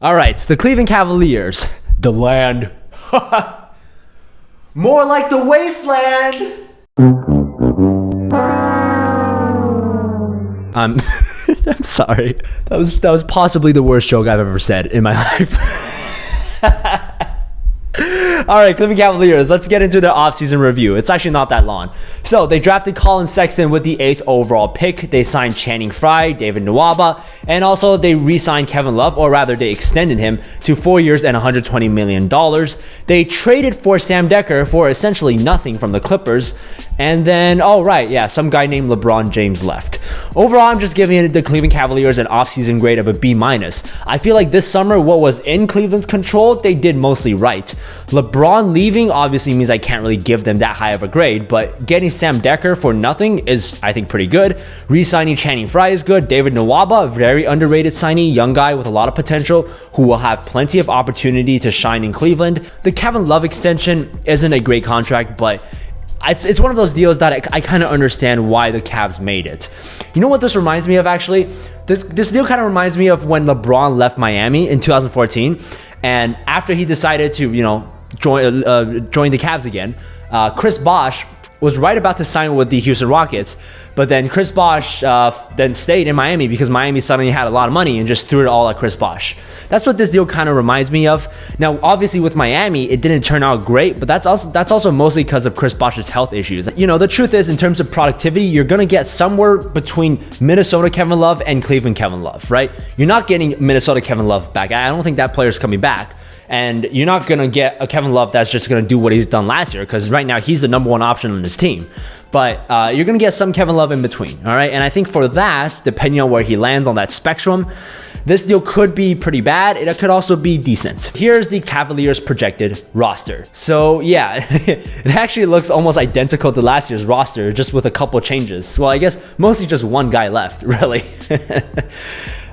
All right, the Cleveland Cavaliers, the land. More like the wasteland. I'm sorry. That was possibly the worst joke I've ever said in my life. All right, Cleveland Cavaliers, let's get into their offseason review. It's actually not that long. So they drafted Collin Sexton with the 8th overall pick. They signed Channing Frye, David Nwaba, and also they re-signed Kevin Love, or rather they extended him to 4 years and $120 million. They traded for Sam Dekker for essentially nothing from the Clippers. And then, some guy named LeBron James left. Overall, I'm just giving the Cleveland Cavaliers an offseason grade of a B-. I feel like this summer, what was in Cleveland's control, they did mostly right. LeBron leaving obviously means I can't really give them that high of a grade, but getting Sam Dekker for nothing is, I think, pretty good. Re-signing Channing Frye is good. David Nwaba, very underrated signee, young guy with a lot of potential who will have plenty of opportunity to shine in Cleveland. The Kevin Love extension isn't a great contract, but it's one of those deals that I kind of understand why the Cavs made it. You know what this reminds me of, actually? This deal kind of reminds me of when LeBron left Miami in 2014, and after he decided to, join the Cavs again, Chris Bosh was right about to sign with the Houston Rockets, but then Chris Bosh then stayed in Miami because Miami suddenly had a lot of money and just threw it all at Chris Bosh. That's what this deal kind of reminds me of. Now, obviously with Miami, it didn't turn out great, but that's also mostly because of Chris Bosh's health issues. The truth is, in terms of productivity, you're going to get somewhere between Minnesota Kevin Love and Cleveland Kevin Love, right? You're not getting Minnesota Kevin Love back. I don't think that player's coming back. And you're not going to get a Kevin Love that's just going to do what he's done last year, because right now he's the number one option on his team. But you're going to get some Kevin Love in between, all right? And I think for that, depending on where he lands on that spectrum, this deal could be pretty bad. It could also be decent. Here's the Cavaliers' projected roster. So yeah, it actually looks almost identical to last year's roster, just with a couple changes. Well, I guess mostly just one guy left, really.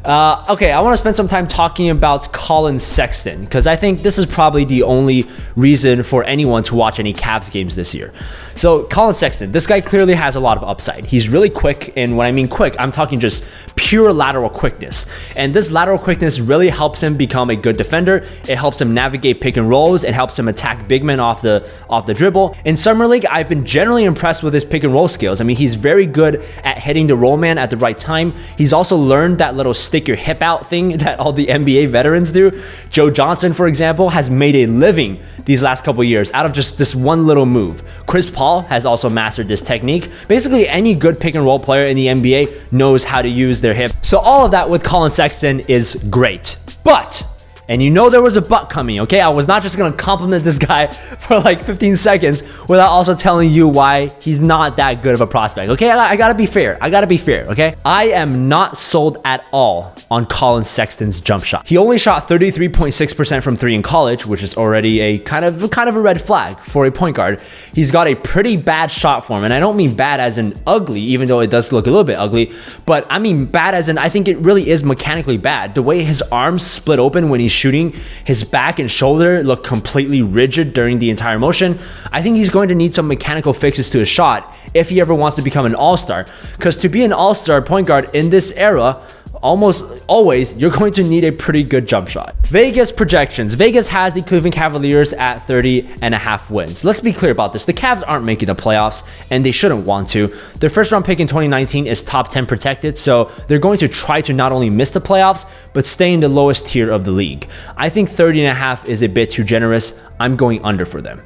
Okay, I want to spend some time talking about Collin Sexton, because I think this is probably the only reason for anyone to watch any Cavs games this year. So Collin Sexton, this guy clearly has a lot of upside. He's really quick, and when I mean quick, I'm talking just pure lateral quickness. And this lateral quickness really helps him become a good defender. It helps him navigate pick and rolls. It helps him attack big men off the dribble. In Summer League, I've been generally impressed with his pick and roll skills. I mean, he's very good at hitting the roll man at the right time. He's also learned that little stick your hip out thing that all the NBA veterans do. Joe Johnson, for example, has made a living these last couple years out of just this one little move. Chris Paul has also mastered this technique. Basically, any good pick and roll player in the NBA knows how to use their hip. So all of that with Collin Sexton is great. But, and there was a but coming, okay? I was not just going to compliment this guy for like 15 seconds without also telling you why he's not that good of a prospect, okay? I got to be fair. Okay? I am not sold at all on Collin Sexton's jump shot. He only shot 33.6% from 3 in college, which is already a kind of a red flag for a point guard. He's got a pretty bad shot form, and I don't mean bad as in ugly, even though it does look a little bit ugly, but I mean bad as in I think it really is mechanically bad. The way his arms split open when he's shooting, his back and shoulder look completely rigid during the entire motion. I think he's going to need some mechanical fixes to his shot if he ever wants to become an all-star, because to be an all-star point guard in this era, almost always, you're going to need a pretty good jump shot. Vegas projections. Vegas has the Cleveland Cavaliers at 30.5 wins. Let's be clear about this. The Cavs aren't making the playoffs, and they shouldn't want to. Their first round pick in 2019 is top 10 protected, so they're going to try to not only miss the playoffs, but stay in the lowest tier of the league. I think 30.5 is a bit too generous. I'm going under for them.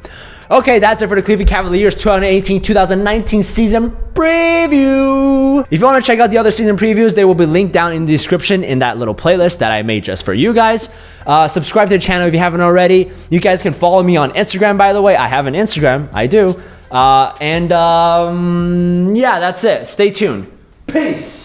Okay, that's it for the Cleveland Cavaliers 2018-2019 season preview. If you want to check out the other season previews, they will be linked down in the description in that little playlist that I made just for you guys. Subscribe to the channel if you haven't already. You guys can follow me on Instagram, by the way. I have an Instagram. I do. Yeah, that's it. Stay tuned. Peace.